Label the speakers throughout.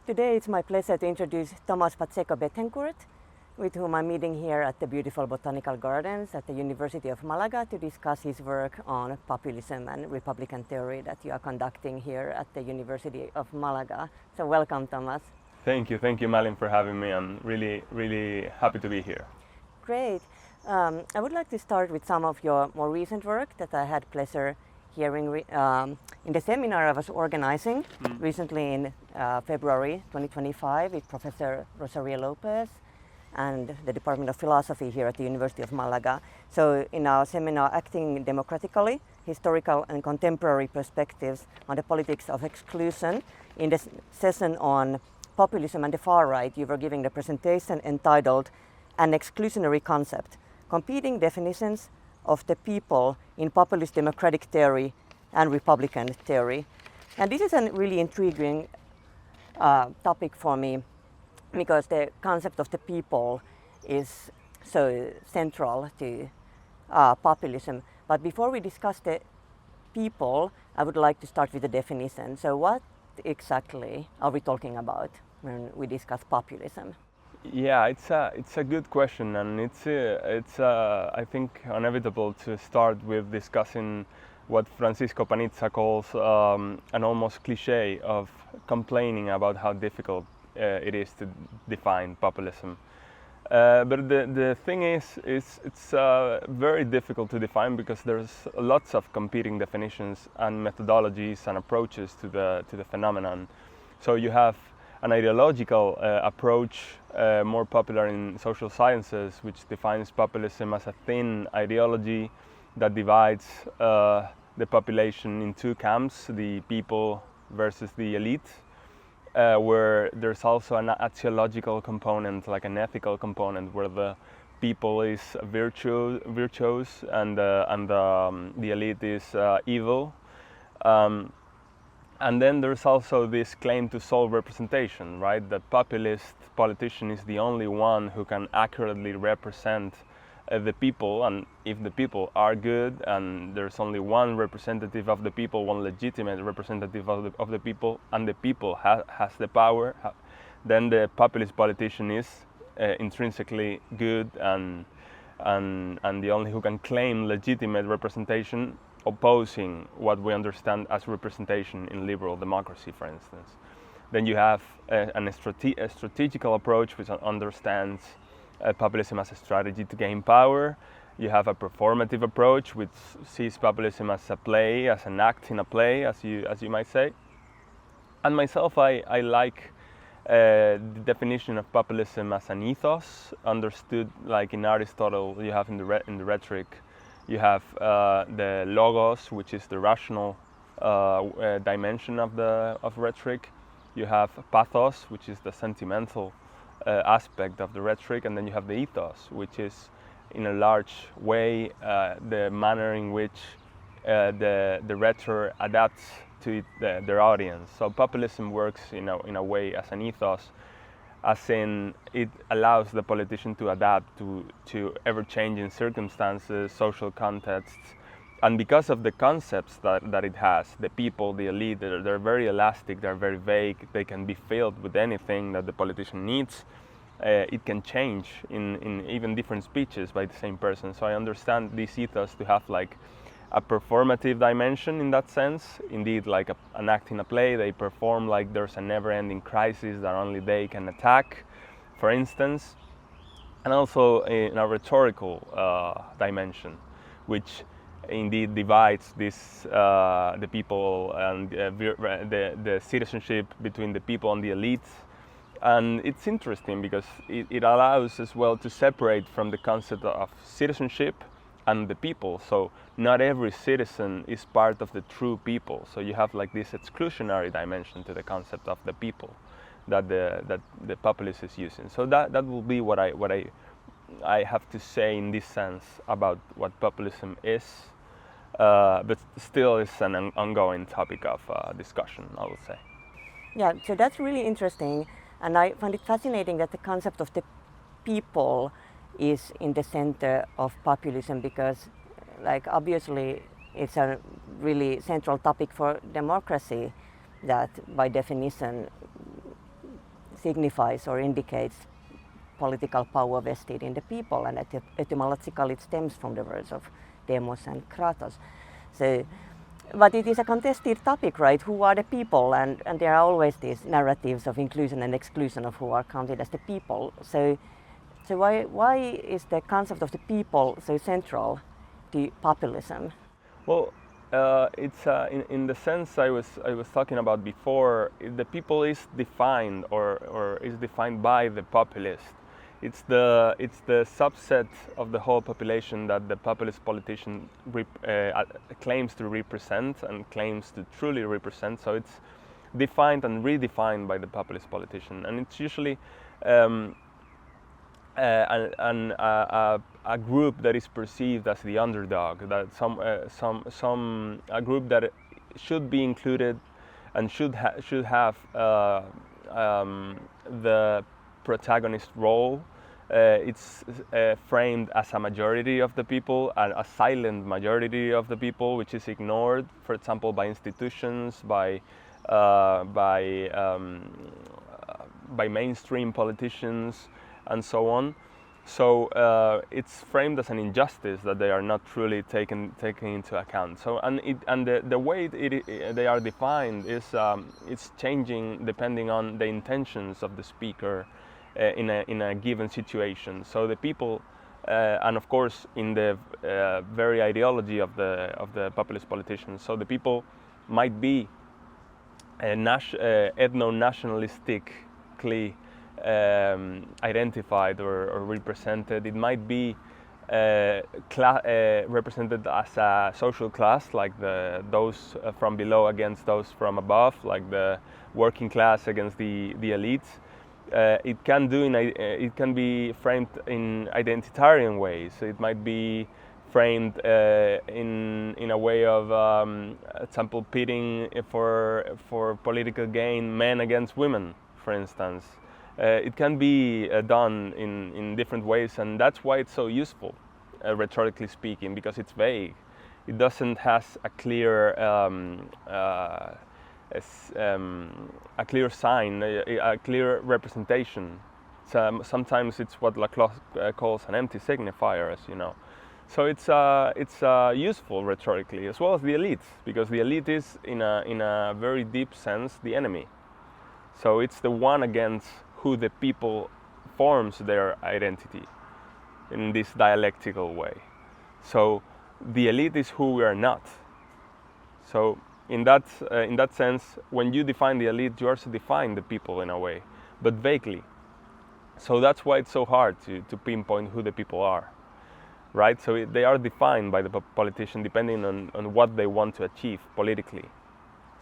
Speaker 1: Today it's my pleasure to introduce Tomás Pacheco-Bethencourt, with whom I'm meeting here at the beautiful botanical gardens at the University of Málaga to discuss his work on populism and Republican theory that you are conducting here at the University of Málaga. So welcome, Tomás.
Speaker 2: Thank you, Malin, for having me. I'm really happy to be here.
Speaker 1: Great. I would like to start with some of your more recent work that I had pleasure hearing in the seminar I was organizing recently in February 2025 with Professor Rosario Lopez and the Department of Philosophy here at the University of Málaga. So in our seminar, Acting Democratically, Historical and Contemporary Perspectives on the Politics of Exclusion, in the session on populism and the far right, you were giving the presentation entitled An Exclusionary Concept, Competing Definitions of the People in Populist Democratic Theory and Republican Theory. And this is a really intriguing topic for me because the concept of the people is so central to populism. But before we discuss the people, I would like to start with the definition. So what exactly are we talking about when we discuss populism?
Speaker 2: Yeah, it's a good question, and it's I think inevitable to start with discussing what Francisco Panizza calls an almost cliché of complaining about how difficult it is to define populism. But the thing is it's very difficult to define because there's lots of competing definitions and methodologies and approaches to the phenomenon. So you have an ideological approach more popular in social sciences, which defines populism as a thin ideology that divides the population in two camps, the people versus the elite, where there's also an axiological component, like an ethical component, where the people is virtuous and the elite is evil. And then there's also this claim to sole representation, right? The populist politician is the only one who can accurately represent the people, and if the people are good and there's only one representative of the people, one legitimate representative of the people, and the people has the power, then the populist politician is intrinsically good and the only who can claim legitimate representation, opposing what we understand as representation in liberal democracy, for instance. Then you have a strategical approach which understands populism as a strategy to gain power. You have a performative approach which sees populism as a play, as an act in a play, as you might say. And myself, I like the definition of populism as an ethos, understood like in Aristotle. You have in the rhetoric. You have the logos, which is the rational dimension of rhetoric. You have pathos, which is the sentimental aspect of the rhetoric, and then you have the ethos, which is in a large way the manner in which the rhetor adapts to their audience. So populism works in a way as an ethos, as in it allows the politician to adapt to ever-changing circumstances, social contexts, and because of the concepts that it has, the people, the elite, they're very elastic, they're very vague, they can be filled with anything that the politician needs. It can change in even different speeches by the same person. So I understand this ethos to have like a performative dimension in that sense. Indeed, like an act in a play, they perform like there's a never-ending crisis that only they can attack, for instance. And also in a rhetorical dimension, which indeed divides the people and the citizenship between the people and the elite. And it's interesting because it allows as well to separate from the concept of citizenship and the people. So not every citizen is part of the true people. So you have like this exclusionary dimension to the concept of the people that the populist is using. So that will be what I have to say in this sense about what populism is. But still it's an ongoing topic of discussion, I would say.
Speaker 1: Yeah, so that's really interesting. And I find it fascinating that the concept of the people is in the center of populism because, like, obviously it's a really central topic for democracy that by definition signifies or indicates political power vested in the people, and etymologically it stems from the words of demos and kratos. So, but it is a contested topic, right? Who are the people? And there are always these narratives of inclusion and exclusion of who are counted as the people. So why is the concept of the people so central to populism?
Speaker 2: Well, it's in the sense I was talking about before. The people is defined or is defined by the populist. It's the subset of the whole population that the populist politician claims to represent and claims to truly represent. So it's defined and redefined by the populist politician, and it's usually a group that is perceived as the underdog, that a group that should be included and should have the protagonist role. It's framed as a majority of the people, a silent majority of the people, which is ignored, for example, by institutions, by mainstream politicians, and so on. So it's framed as an injustice that they are not truly taken into account. So the way they are defined is it's changing depending on the intentions of the speaker in a given situation. So the people, and of course in the very ideology of the populist politicians. So the people might be ethno-nationalistically identified or represented. It might be represented as a social class, like those from below against those from above, like the working class against the elites. It can be framed in identitarian ways. It might be framed in a way of, example, pitting for political gain men against women, for instance. It can be done in different ways, and that's why it's so useful, rhetorically speaking, because it's vague. It doesn't have a clear sign, a clear representation. Sometimes it's what Laclau calls an empty signifier, as you know. So it's useful rhetorically, as well as the elite, because the elite is, in a very deep sense, the enemy. So it's the one against who the people forms their identity in this dialectical way. So the elite is who we are not. So in that sense, when you define the elite, you also define the people in a way, but vaguely. So that's why it's so hard to pinpoint who the people are, right? So they are defined by the politician depending on what they want to achieve politically.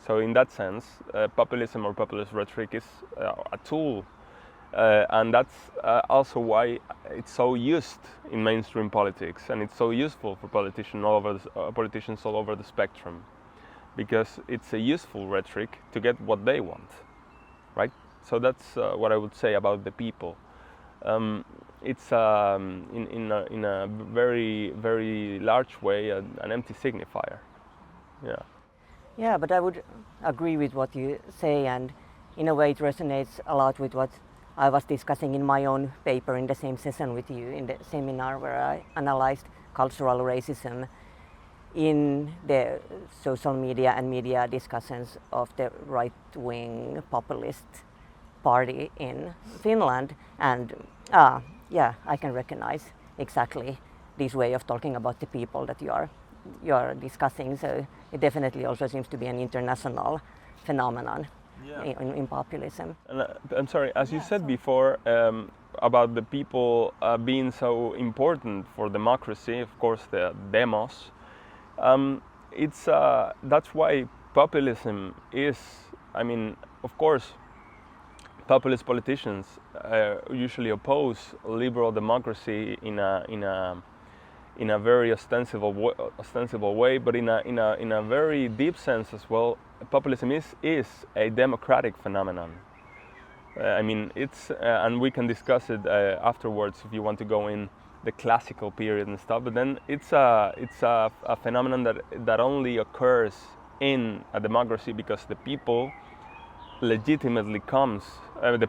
Speaker 2: So in that sense, populism or populist rhetoric is a tool, and that's also why it's so used in mainstream politics, and it's so useful for politicians all over the spectrum, because it's a useful rhetoric to get what they want, right? So that's what I would say about the people. It's in a very, very large way an empty signifier. Yeah.
Speaker 1: Yeah, but I would agree with what you say, and in a way it resonates a lot with what I was discussing in my own paper in the same session with you in the seminar, where I analyzed cultural racism in the social media and media discussions of the right-wing populist party in Finland. And yeah, I can recognize exactly this way of talking about the people that you are discussing. So it definitely also seems to be an international phenomenon. Yeah. In populism. And
Speaker 2: I'm sorry, as you said before about the people being so important for democracy, of course the demos, that's why populism is, I mean, of course, populist politicians usually oppose liberal democracy in a very ostensible way, but in a very deep sense as well. Populism is a democratic phenomenon. I mean, it's and we can discuss it afterwards if you want to go in the classical period and stuff. But then it's a phenomenon that only occurs in a democracy because the people legitimately comes,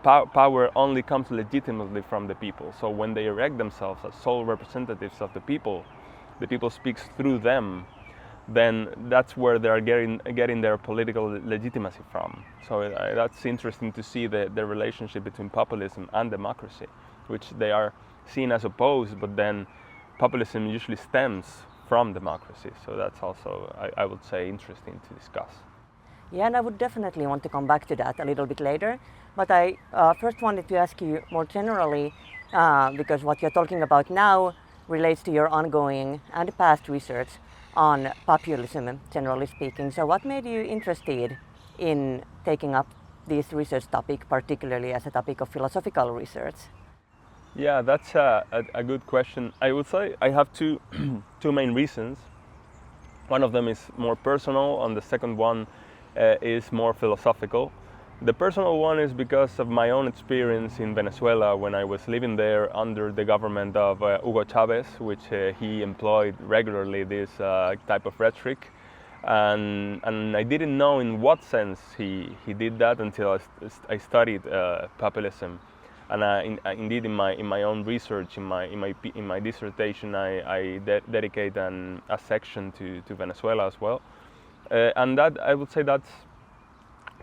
Speaker 2: power only comes legitimately from the people. So when they erect themselves as sole representatives of the people speaks through them, then that's where they are getting their political legitimacy from. So that's interesting to see the relationship between populism and democracy, which they are seen as opposed, but then populism usually stems from democracy. So that's also, I would say, interesting to discuss.
Speaker 1: Yeah, and I would definitely want to come back to that a little bit later. But I first wanted to ask you more generally, because what you're talking about now relates to your ongoing and past research on populism, generally speaking. So what made you interested in taking up this research topic, particularly as a topic of philosophical research?
Speaker 2: Yeah, that's a good question. I would say I have two main reasons. One of them is more personal, and the second one is more philosophical. The personal one is because of my own experience in Venezuela when I was living there under the government of Hugo Chavez, which he employed regularly this type of rhetoric. And I didn't know in what sense he did that until I studied populism. And indeed, in my own research, in my dissertation, I dedicate a section to Venezuela as well. And that, I would say, that's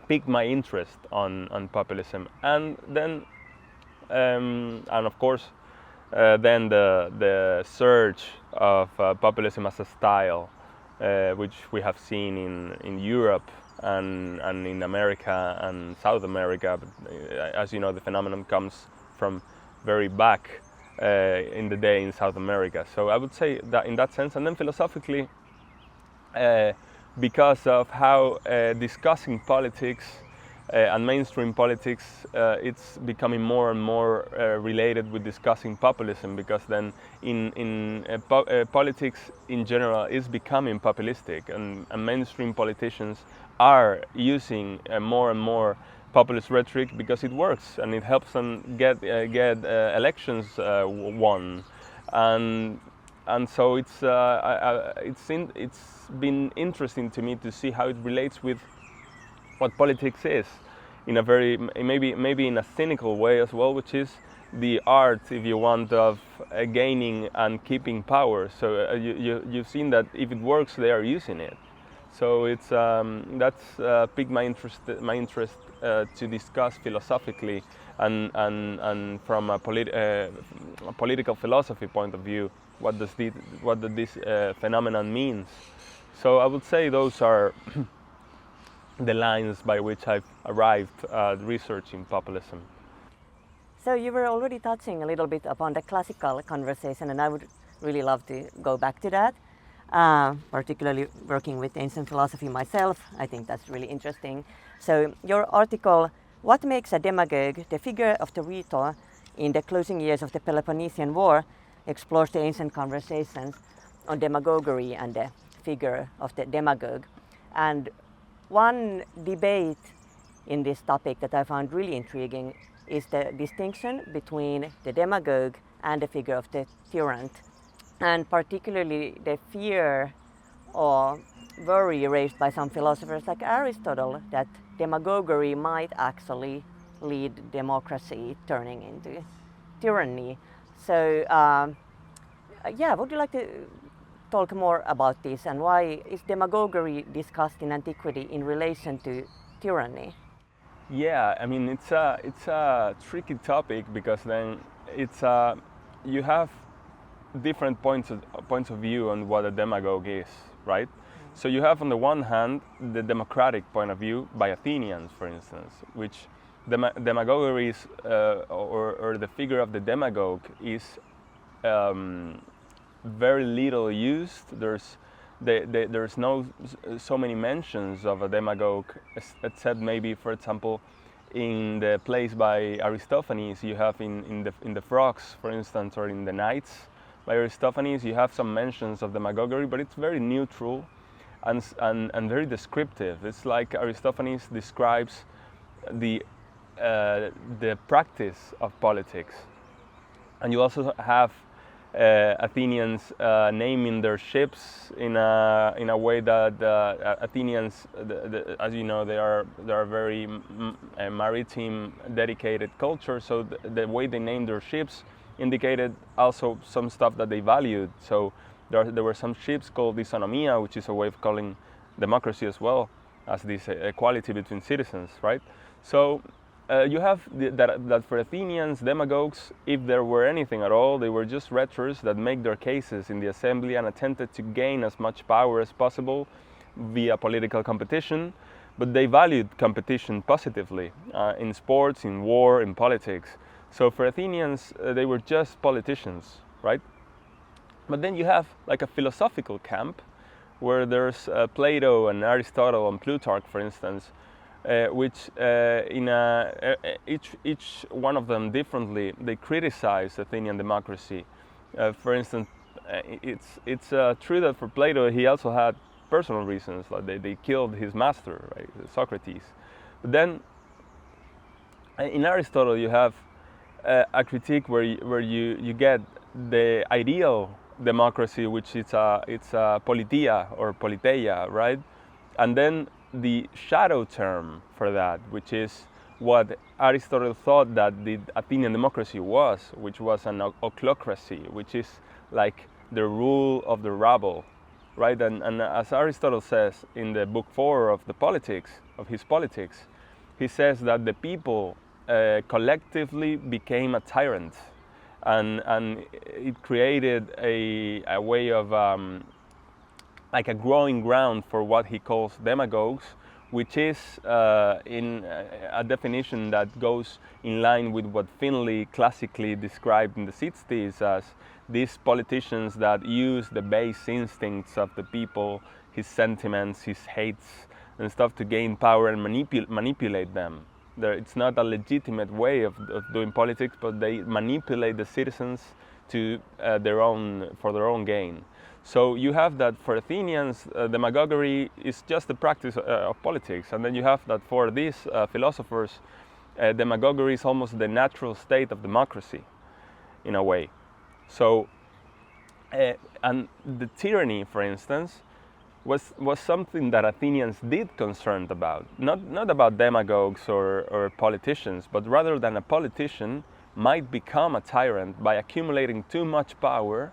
Speaker 2: piqued my interest on populism. And then, and of course, then the surge of populism as a style, which we have seen in Europe and in America and South America. But, as you know, the phenomenon comes from very back in the day in South America. So I would say that in that sense, and then philosophically, because of how discussing politics and mainstream politics, it's becoming more and more related with discussing populism, because then politics in general is becoming populistic, and mainstream politicians are using more and more populist rhetoric because it works and it helps them get elections won. And so it's been interesting to me to see how it relates with what politics is, in a very maybe in a cynical way as well, which is the art, if you want, of gaining and keeping power. So you've seen that if it works, they are using it. So it's that's piqued my interest to discuss philosophically and from a political philosophy point of view, what does this phenomenon means. So I would say those are the lines by which I've arrived at researching populism.
Speaker 1: So you were already touching a little bit upon the classical conversation, and I would really love to go back to that. Particularly working with ancient philosophy myself, I think that's really interesting. So your article, "What Makes a Demagogue? The Figure of the Rhetor in the Closing Years of the Peloponnesian War," explores the ancient conversations on demagoguery and the figure of the demagogue. And one debate in this topic that I found really intriguing is the distinction between the demagogue and the figure of the tyrant, and particularly the fear or worry raised by some philosophers like Aristotle that demagoguery might actually lead democracy turning into tyranny. So would you like to talk more about this, and why is demagoguery discussed in Antiquity in relation to tyranny?
Speaker 2: Yeah, I mean, it's a tricky topic, because then you have different points of view on what a demagogue is, right? So you have on the one hand the democratic point of view by Athenians, for instance, which demagoguery is, or the figure of the demagogue is very little used. There's no so many mentions of a demagogue, except maybe, for example, in the plays by Aristophanes. You have in the Frogs, for instance, or in the Knights by Aristophanes, you have some mentions of demagoguery, but it's very neutral and very descriptive. It's like Aristophanes describes the practice of politics, and you also have Athenians naming their ships in a way that Athenians, as you know, they are very maritime dedicated culture. So the way they named their ships indicated also some stuff that they valued. So there were some ships called isonomia, which is a way of calling democracy as well as this equality between citizens, right? So you have that for Athenians, demagogues, if there were anything at all, they were just rhetorics that make their cases in the assembly and attempted to gain as much power as possible via political competition, but they valued competition positively in sports, in war, in politics. So for Athenians, they were just politicians, right? But then you have like a philosophical camp where there's Plato and Aristotle and Plutarch, for instance, which each one of them differently, they criticize Athenian democracy. For instance, it's true that for Plato he also had personal reasons, like they killed his master, right, Socrates. But then in Aristotle you have a critique where you get the ideal democracy, which it's a politia or politeia, right? And then the shadow term for that, which is what Aristotle thought that the Athenian democracy was, which was an ochlocracy, which is like the rule of the rabble, right? And as Aristotle says in the book 4 of the Politics, of his Politics, he says that the people collectively became a tyrant, and it created a way of like a growing ground for what he calls demagogues, which is in a definition that goes in line with what Finlay classically described in the 60s as these politicians that use the base instincts of the people, his sentiments, his hates and stuff to gain power and manipulate them. It's not a legitimate way of doing politics, but they manipulate the citizens to for their own gain. So you have that for Athenians, demagoguery is just the practice of politics, and then you have that for these philosophers, demagoguery is almost the natural state of democracy, in a way. So, and the tyranny, for instance, was something that Athenians did concerned about, not about demagogues or politicians, but rather than a politician might become a tyrant by accumulating too much power,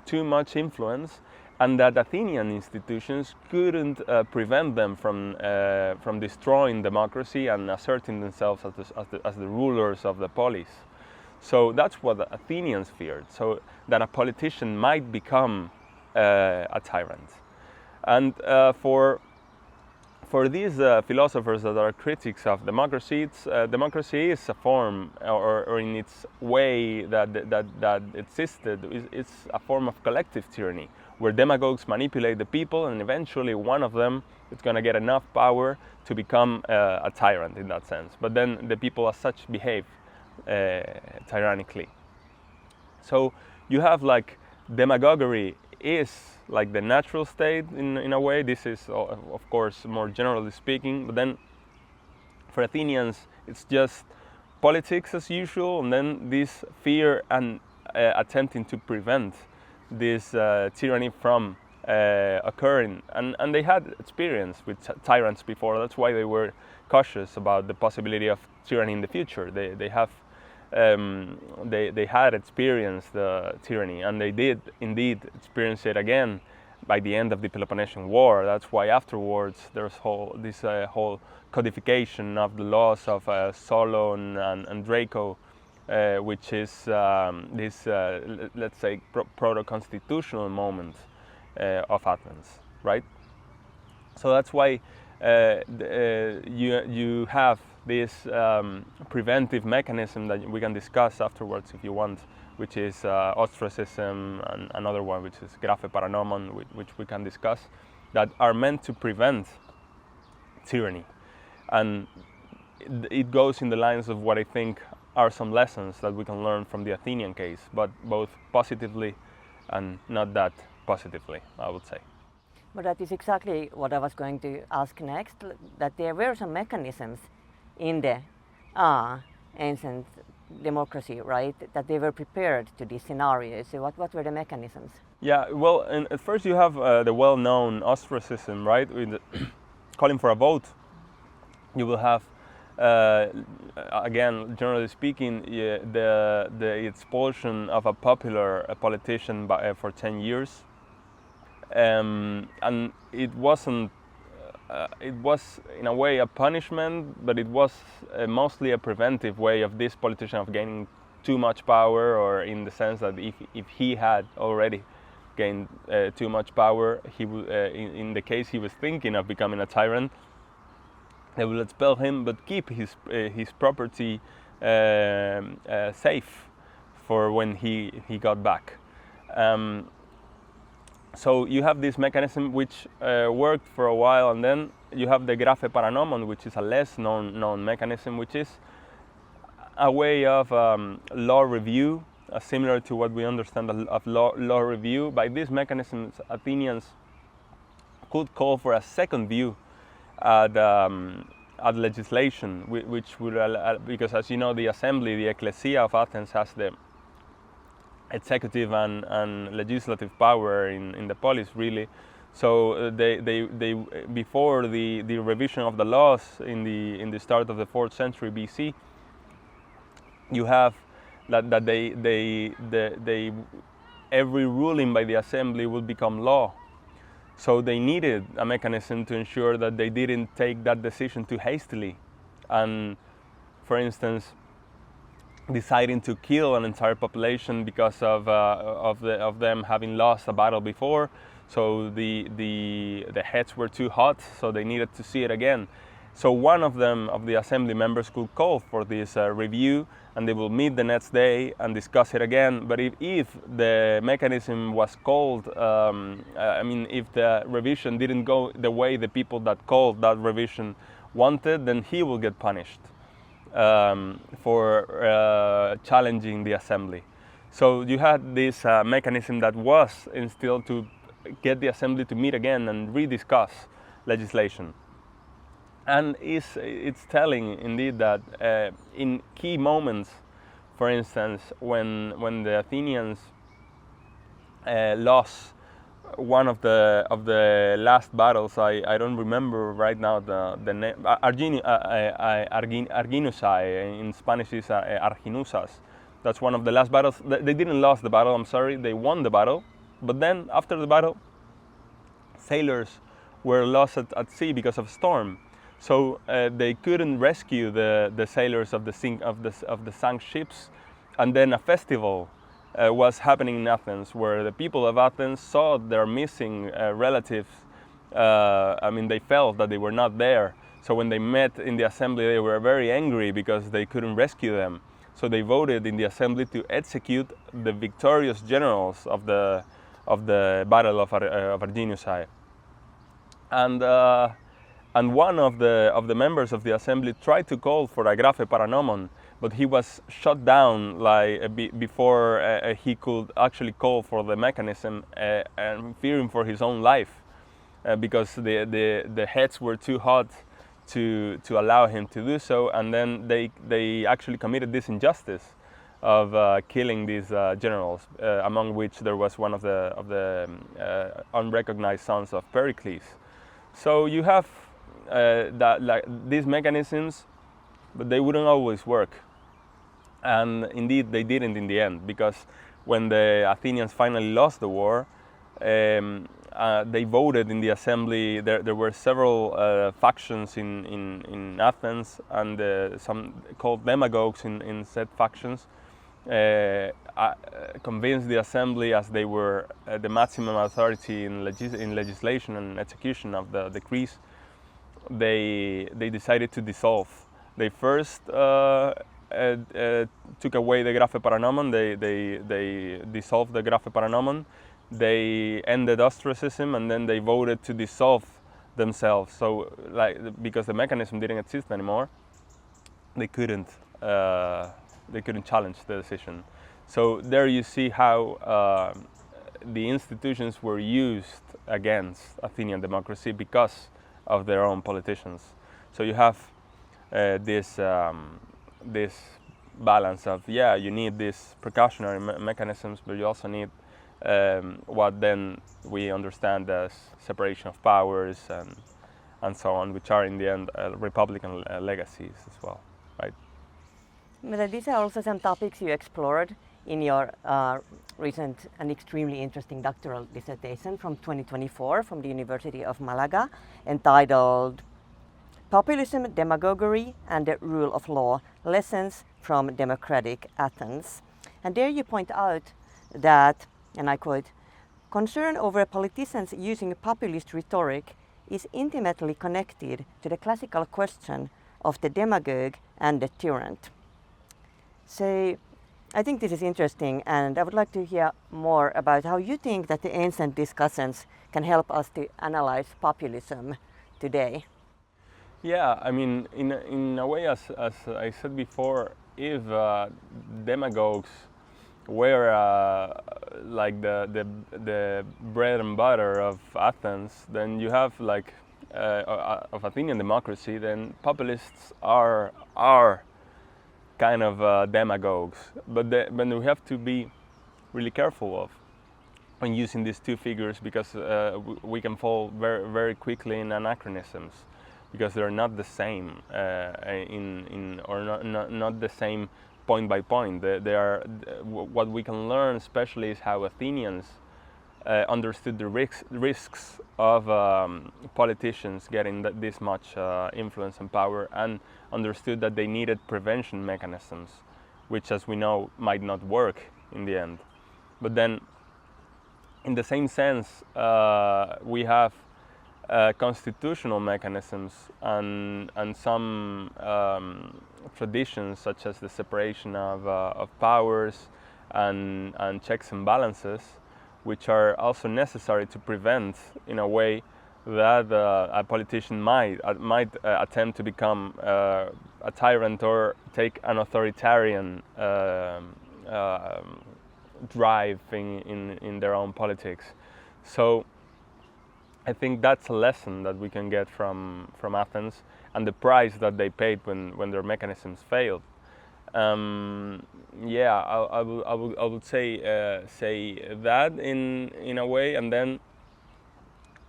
Speaker 2: too much influence, and that Athenian institutions couldn't prevent them from destroying democracy and asserting themselves as the rulers of the polis. So that's what the Athenians feared, so that a politician might become a tyrant. And for these philosophers that are critics of democracy, democracy is a form, or in its way that existed, it's a form of collective tyranny, where demagogues manipulate the people, and eventually one of them is going to get enough power to become a tyrant in that sense. But then the people as such behave tyrannically. So you have like demagoguery is like the natural state in a way. This is of course more generally speaking, but then for Athenians it's just politics as usual, and then this fear and attempting to prevent this tyranny from occurring, and they had experience with tyrants before. That's why they were cautious about the possibility of tyranny in the future. They had experienced the tyranny, and they did indeed experience it again by the end of the Peloponnesian War. That's why afterwards there's this whole codification of the laws of Solon and Draco, which is this, let's say, proto-constitutional moment of Athens, right? So that's why you have this preventive mechanism that we can discuss afterwards if you want, which is ostracism, and another one which is graphe paranomon, which we can discuss, that are meant to prevent tyranny. And it goes in the lines of what I think are some lessons that we can learn from the Athenian case, but both positively and not that positively, I would say.
Speaker 1: But that is exactly what I was going to ask next, that there were some mechanisms in the ancient democracy, right? That they were prepared to these scenarios. So what were the mechanisms?
Speaker 2: Yeah, well, and at first you have the well-known ostracism, right? With the calling for a vote. You will have, again, generally speaking, the expulsion of a popular politician for 10 years. And it wasn't. It was in a way a punishment, but it was mostly a preventive way of this politician of gaining too much power, or in the sense that if he had already gained too much power, he would, in the case he was thinking of becoming a tyrant, they will expel him, but keep his property safe for when he got back. So you have this mechanism which worked for a while, and then you have the graphe paranomon, which is a less known mechanism, which is a way of law review, similar to what we understand of law review. By these mechanisms, Athenians could call for a second view at legislation, which would, because as you know, the assembly, the ecclesia of Athens, has the executive and legislative power in the polis, really. So they before the revision of the laws in the start of the 4th century BC, you have that every ruling by the assembly would become law. So they needed a mechanism to ensure that they didn't take that decision too hastily, and, for instance, deciding to kill an entire population because of them having lost a battle before. So the heads were too hot, so they needed to see it again. So one of the assembly members could call for this review, and they will meet the next day and discuss it again. But if the mechanism was called, if the revision didn't go the way the people that called that revision wanted, then he will get punished for challenging the assembly. So you had this mechanism that was instilled to get the assembly to meet again and rediscuss legislation. And it's telling indeed that in key moments, for instance, when the Athenians lost one of the last battles, I don't remember right now the name, Arginusai, in Spanish is Arginusas. That's one of the last battles. They didn't lose the battle, I'm sorry, they won the battle, but then after the battle, sailors were lost at sea because of a storm. So they couldn't rescue the sailors of the sunk ships, and then a festival was happening in Athens, where the people of Athens saw their missing relatives. They felt that they were not there. So when they met in the assembly, they were very angry because they couldn't rescue them. So they voted in the assembly to execute the victorious generals of the battle of Arginusai. And one of the members of the assembly tried to call for a graphe paranomon, but he was shot down before he could actually call for the mechanism, and fearing for his own life, because the heads were too hot to allow him to do so. And then they actually committed this injustice of killing these generals, among which there was one of the unrecognized sons of Pericles. So you have these mechanisms, but they wouldn't always work. And indeed they didn't in the end, because when the Athenians finally lost the war, they voted in the assembly. There were several factions in Athens, and some called demagogues in said factions convinced the assembly, as they were the maximum authority in legislation and execution of the decrees. They decided to dissolve. They first took away the graphe paranomon. They dissolved the graphe paranomon. They ended ostracism, and then they voted to dissolve themselves. So, because the mechanism didn't exist anymore, they couldn't challenge the decision. So there you see how the institutions were used against Athenian democracy because of their own politicians. So you have this balance of, yeah, you need these precautionary mechanisms, but you also need what then we understand as separation of powers and so on, which are in the end Republican legacies as well, right?
Speaker 1: But these are also some topics you explored in your recent and extremely interesting doctoral dissertation from 2024 from the University of Málaga, entitled Populism, Demagoguery and the Rule of Law, Lessons from Democratic Athens. And there you point out that, and I quote, concern over politicians using populist rhetoric is intimately connected to the classical question of the demagogue and the tyrant. So I think this is interesting, and I would like to hear more about how you think that the ancient discussions can help us to analyze populism today.
Speaker 2: Yeah, I mean, in a way, as I said before, if demagogues were like the bread and butter of Athens, then you have like of Athenian democracy, then populists are kind of demagogues. But we have to be really careful of when using these two figures, because we can fall very, very quickly in anachronisms, because they're not the same not the same point by point. They are what we can learn, especially, is how Athenians understood the risks of politicians getting this much influence and power, and understood that they needed prevention mechanisms, which, as we know, might not work in the end. But then, in the same sense, we have constitutional mechanisms and some traditions, such as the separation of powers and checks and balances, which are also necessary to prevent, in a way, that a politician might attempt to become a tyrant or take an authoritarian drive in their own politics. So I think that's a lesson that we can get from Athens, and the price that they paid when their mechanisms failed. Yeah, I would say that in a way, and then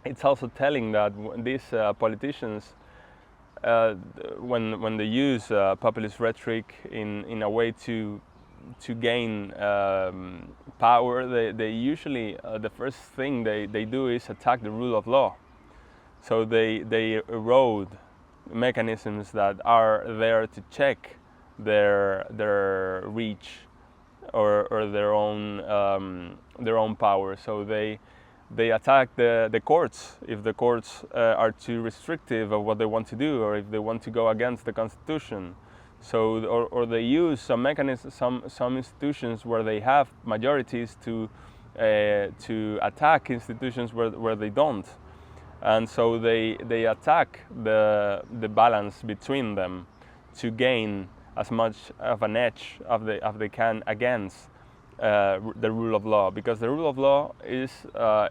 Speaker 2: it's also telling that these politicians, when they use populist rhetoric in a way to gain power, they usually the first thing they do is attack the rule of law. So they erode mechanisms that are there to check their reach or their own power. So they attack the courts if the courts are too restrictive of what they want to do, or if they want to go against the Constitution. So, or they use some mechanisms, some institutions where they have majorities to attack institutions where they don't, and so they attack the balance between them to gain as much of an edge as they can against the rule of law, because the rule of law is a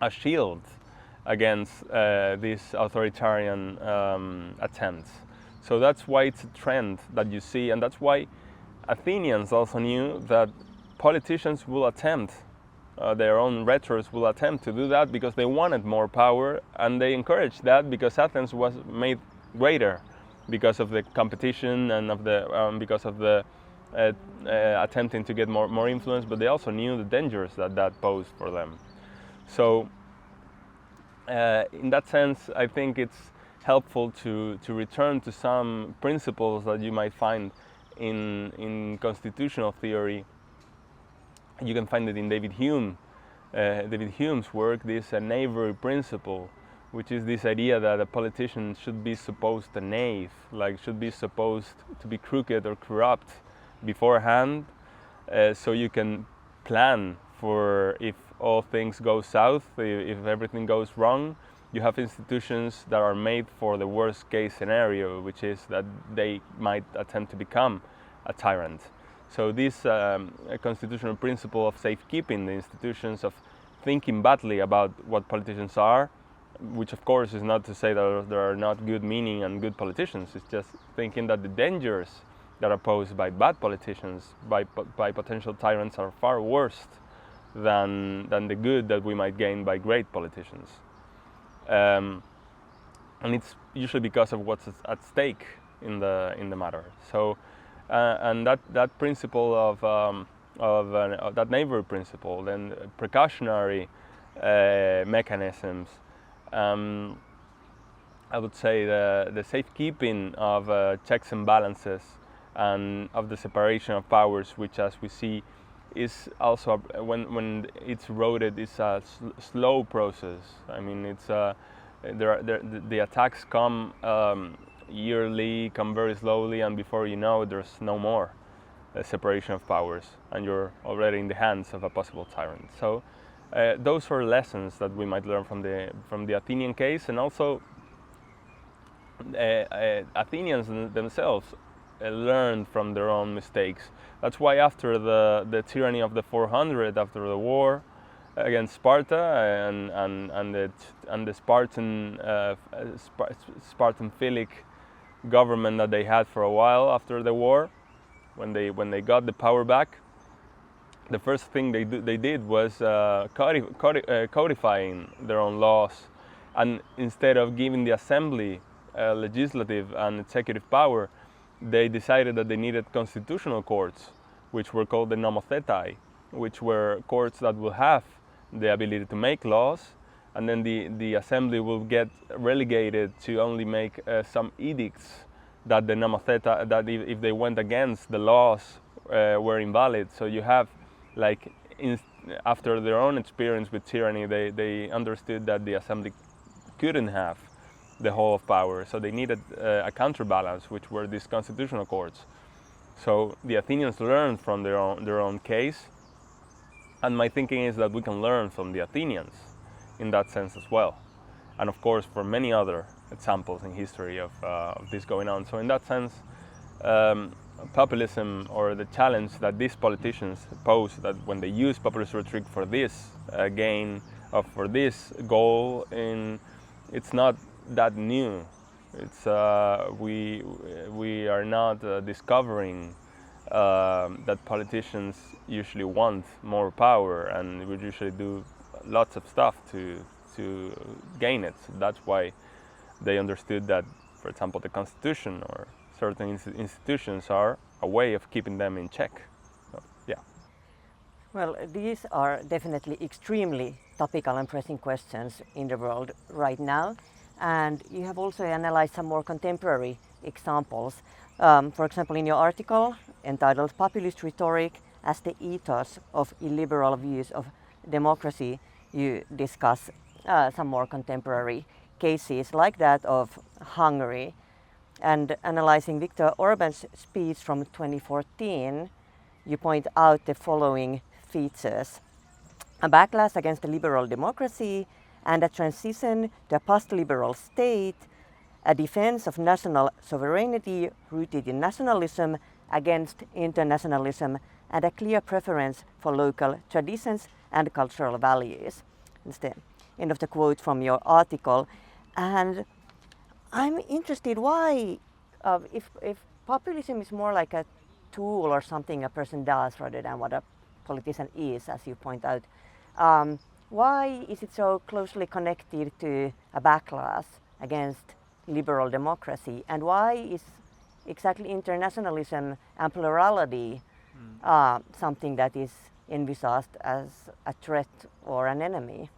Speaker 2: shield against these authoritarian attempts. So that's why it's a trend that you see, and that's why Athenians also knew that politicians will attempt, their own rhetorics will attempt to do that, because they wanted more power, and they encouraged that because Athens was made greater because of the competition and because of the attempting to get more influence, but they also knew the dangers that posed for them. So in that sense, I think it's helpful to return to some principles that you might find in constitutional theory. You can find it in David Hume's work, this knavery principle, which is this idea that a politician should be supposed to knave, like should be supposed to be crooked or corrupt beforehand, so you can plan for if all things go south, if everything goes wrong. You have institutions that are made for the worst case scenario, which is that they might attempt to become a tyrant. So this constitutional principle of safekeeping the institutions, of thinking badly about what politicians are, which of course is not to say that there are not good meaning and good politicians. It's just thinking that the dangers that are posed by bad politicians, by potential tyrants, are far worse than the good that we might gain by great politicians. And it's usually because of what's at stake in the matter. So, and that principle of that neighbor principle, then precautionary mechanisms. I would say the safekeeping of checks and balances and of the separation of powers, which, as we see, is also when it's eroded, is a slow process. I mean, it's the attacks come yearly, come very slowly, and before you know it, there's no more separation of powers, and you're already in the hands of a possible tyrant. So those are lessons that we might learn from the Athenian case, and also Athenians themselves learned from their own mistakes. That's why after the tyranny of the 400, after the war against Sparta and the Spartan Philic government that they had for a while after the war, when they got the power back, the first thing they did was codifying their own laws, and instead of giving the assembly legislative and executive power, they decided that they needed constitutional courts, which were called the nomothetai, which were courts that will have the ability to make laws, and then the assembly will get relegated to only make some edicts that the nomotheta, that if they went against the laws, were invalid. So you have, like, after their own experience with tyranny, they understood that the assembly couldn't have the whole of power, so they needed a counterbalance, which were these constitutional courts. So the Athenians learned from their own case, and my thinking is that we can learn from the Athenians in that sense as well, and of course for many other examples in history of this going on. So in that sense, populism, or the challenge that these politicians pose, that when they use populist rhetoric for this gain, or for this goal, it's not that new. It's we are not discovering that politicians usually want more power, and we usually do lots of stuff to gain it. So that's why they understood that, for example, the Constitution or certain institutions are a way of keeping them in check. So, yeah.
Speaker 1: Well, these are definitely extremely topical and pressing questions in the world right now. And you have also analyzed some more contemporary examples. For example, in your article entitled Populist Rhetoric as the Ethos of Illiberal Views of Democracy, you discuss some more contemporary cases like that of Hungary. And analyzing Viktor Orban's speech from 2014, you point out the following features: a backlash against the liberal democracy and a transition to a post-liberal state, a defense of national sovereignty rooted in nationalism against internationalism, and a clear preference for local traditions and cultural values. It's the end of the quote from your article. And I'm interested why, if populism is more like a tool or something a person does rather than what a politician is, as you point out, why is it so closely connected to a backlash against liberal democracy? And why is exactly internationalism and plurality something that is envisaged as a threat or an enemy?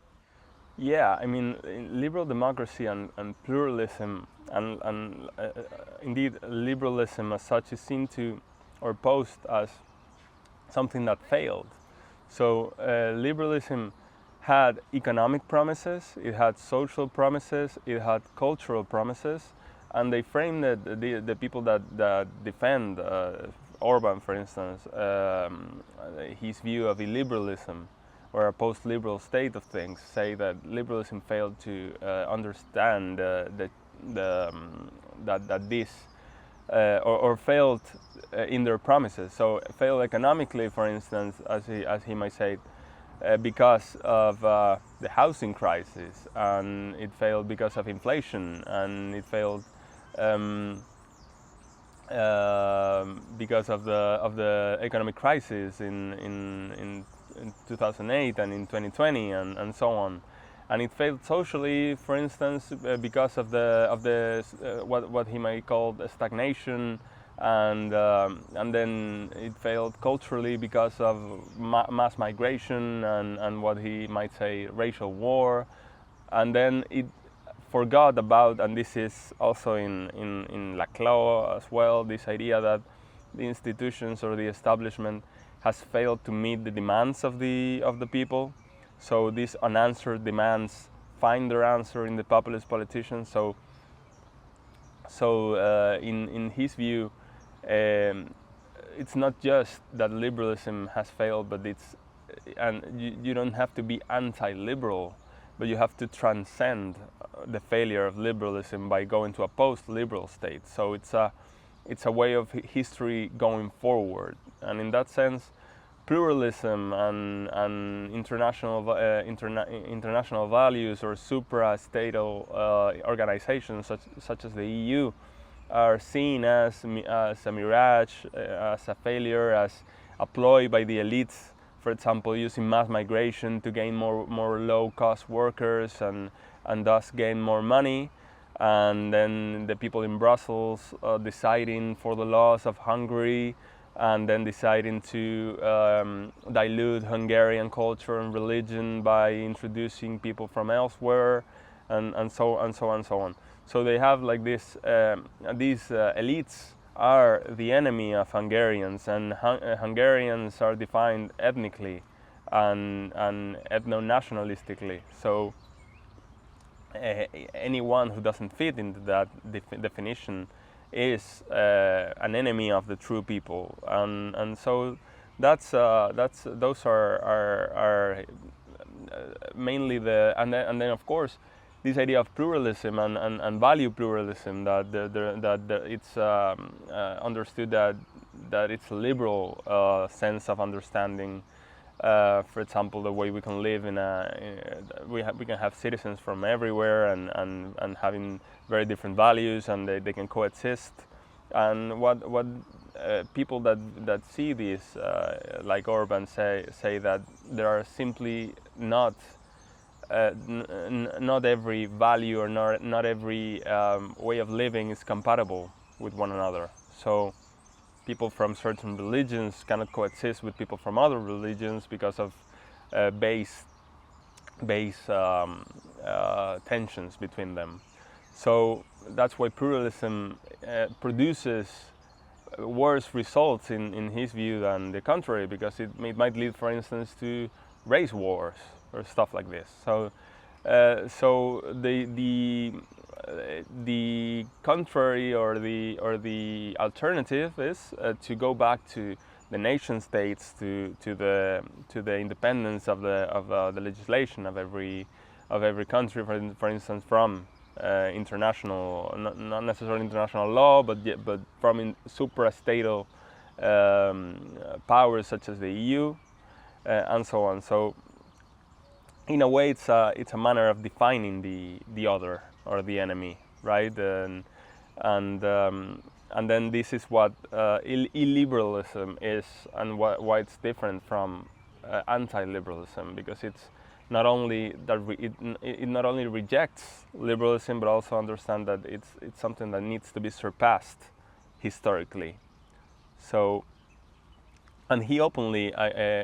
Speaker 2: Yeah, I mean, liberal democracy and pluralism and indeed liberalism as such is seen to, or posed as, something that failed. So liberalism had economic promises, it had social promises, it had cultural promises, and they framed the people that defend Orban, for instance, his view of illiberalism or a post-liberal state of things, say that liberalism failed to understand that this or failed in their promises. So failed economically, for instance, as he might say, because of the housing crisis, and it failed because of inflation, and it failed because of the economic crisis in 2008 and in 2020 and so on. And it failed socially, for instance, because of what he might call stagnation, and then it failed culturally because of mass migration and what he might say racial war, and then it forgot about, and this is also in Laclau as well, this idea that the institutions or the establishment has failed to meet the demands of the people. So these unanswered demands find their answer in the populist politicians. So in his view, it's not just that liberalism has failed, but you don't have to be anti-liberal, but you have to transcend the failure of liberalism by going to a post-liberal state. So it's a way of history going forward, and in that sense, pluralism and international values or supra-statal organizations such as the EU are seen as a mirage, as a failure, as a ploy by the elites. For example, using mass migration to gain more low-cost workers and thus gain more money, and then the people in Brussels deciding for the laws of Hungary, and then deciding to dilute Hungarian culture and religion by introducing people from elsewhere, and so on. So they have like this. These elites are the enemy of Hungarians, and Hungarians are defined ethnically and ethno-nationalistically. So anyone who doesn't fit into that definition is an enemy of the true people, and so those are mainly and then of course this idea of pluralism and value pluralism, that it's understood that it's a liberal sense of understanding. For example, the way we can live we can have citizens from everywhere and having very different values, and they can coexist. And what people that see this, like Orban, say that there are simply not every value or not every way of living is compatible with one another. So people from certain religions cannot coexist with people from other religions because of base tensions between them. So that's why pluralism produces worse results in his view than the contrary, because it might lead, for instance, to race wars or stuff like this. So the contrary or the alternative is to go back to the nation states, to the independence of the legislation of every country, for instance, from international, not necessarily international law, but from suprastatal powers such as the EU and so on. So in a way, it's a manner of defining the other or the enemy, right? And then this is what illiberalism is, and why it's different from anti-liberalism, because it's not only that it not only rejects liberalism, but also understand that it's something that needs to be surpassed historically. So, and he openly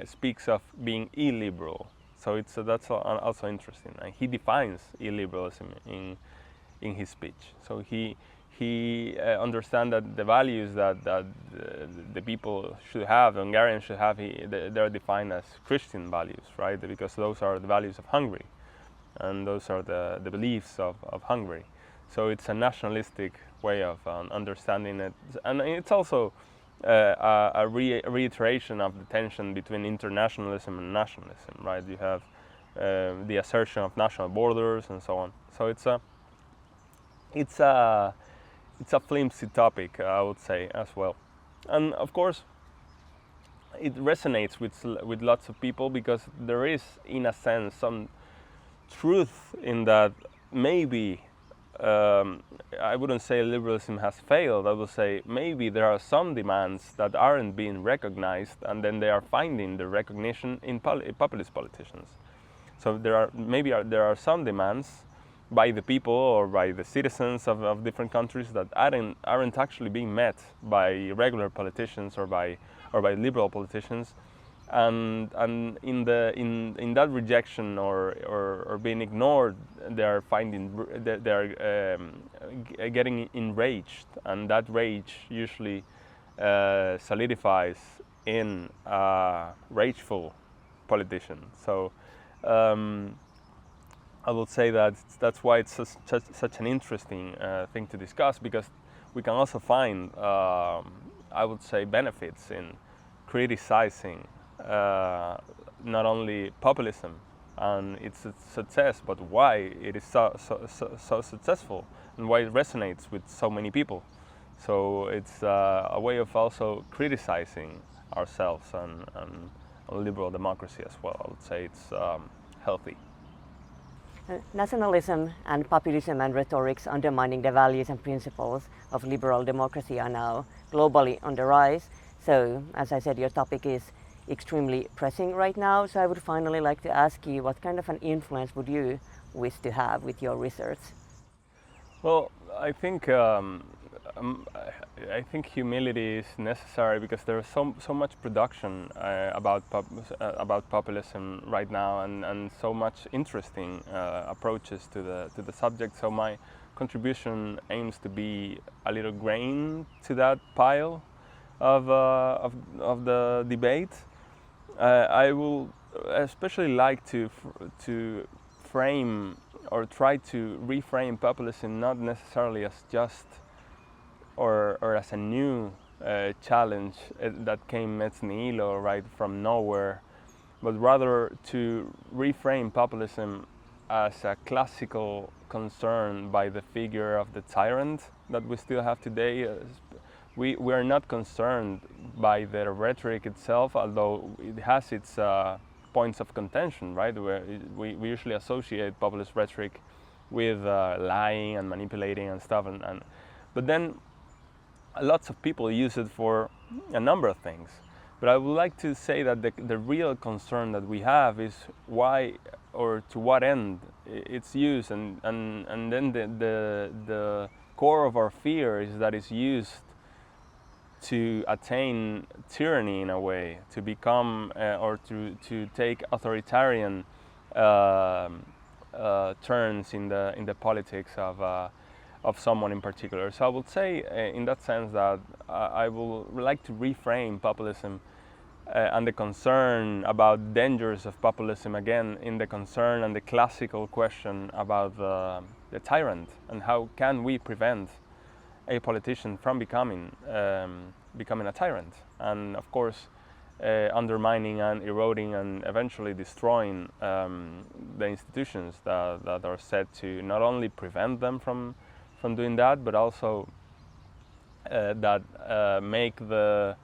Speaker 2: speaks of being illiberal. So that's also interesting. And he defines illiberalism in his speech. So he understands that the values that the people should have, the Hungarians should have, they're defined as Christian values, right? Because those are the values of Hungary, and those are the beliefs of Hungary. So it's a nationalistic way of understanding it, and it's also a reiteration of the tension between internationalism and nationalism, right? You have the assertion of national borders and so on. So it's a flimsy topic, I would say, as well. And of course, it resonates with lots of people, because there is, in a sense, truth in that maybe I wouldn't say liberalism has failed. I would say maybe there are some demands that aren't being recognized, and then they are finding the recognition in populist politicians. So there are some demands by the people or by the citizens of different countries that aren't actually being met by regular politicians or by liberal politicians, and in that rejection or being ignored, they are getting enraged, and that rage usually solidifies in rageful politicians. So I will say that that's why it's such an interesting thing to discuss, because we can also find, I would say, benefits in criticizing not only populism and its success, but why it is so successful and why it resonates with so many people. So it's a way of also criticizing ourselves and liberal democracy as well. I would say it's healthy.
Speaker 1: Nationalism and populism and rhetorics undermining the values and principles of liberal democracy are now globally on the rise. So, as I said, your topic is extremely pressing right now. So I would finally like to ask you, what kind of an influence would you wish to have with your research?
Speaker 2: Well, I think humility is necessary, because there is so much production about populism right now, and so much interesting approaches to the subject. So my contribution aims to be a little grain to that pile of the debate. I will especially like to frame or try to reframe populism not necessarily as just or as a new challenge that came ex nihilo, right from nowhere, but rather to reframe populism as a classical concern by the figure of the tyrant that we still have today. We are not concerned by the rhetoric itself, although it has its points of contention, right? Where we usually associate populist rhetoric with lying and manipulating and stuff, but then lots of people use it for a number of things. But I would like to say that the real concern that we have is why or to what end it's used, and then the core of our fear is that it's used to attain tyranny in a way, to become or to take authoritarian turns in the politics of someone in particular. So I would say in that sense that I would like to reframe populism and the concern about dangers of populism again in the concern and the classical question about the tyrant, and how can we prevent a politician from becoming a tyrant, and of course undermining and eroding and eventually destroying the institutions that are set to not only prevent them from doing that, but also that make the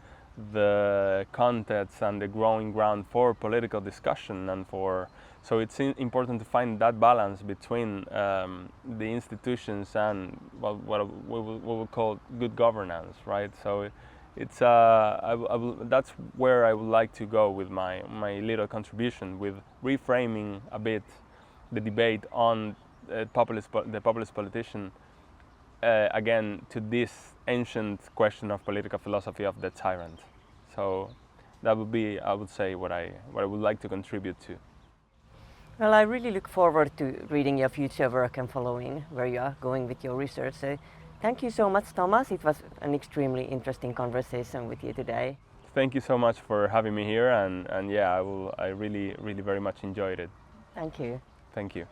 Speaker 2: context and the growing ground for political discussion and for. So it's important to find that balance between the institutions and what we will call good governance, right? So it's that's where I would like to go with my little contribution, with reframing a bit the debate on the populist politician again to this ancient question of political philosophy of the tyrant. So that would be, I would say, what I would like to contribute to.
Speaker 1: Well, I really look forward to reading your future work and following where you are going with your research. So thank you so much, Tomás. It was an extremely interesting conversation with you today.
Speaker 2: Thank you so much for having me here, and yeah, I really very much enjoyed it.
Speaker 1: Thank you.
Speaker 2: Thank you.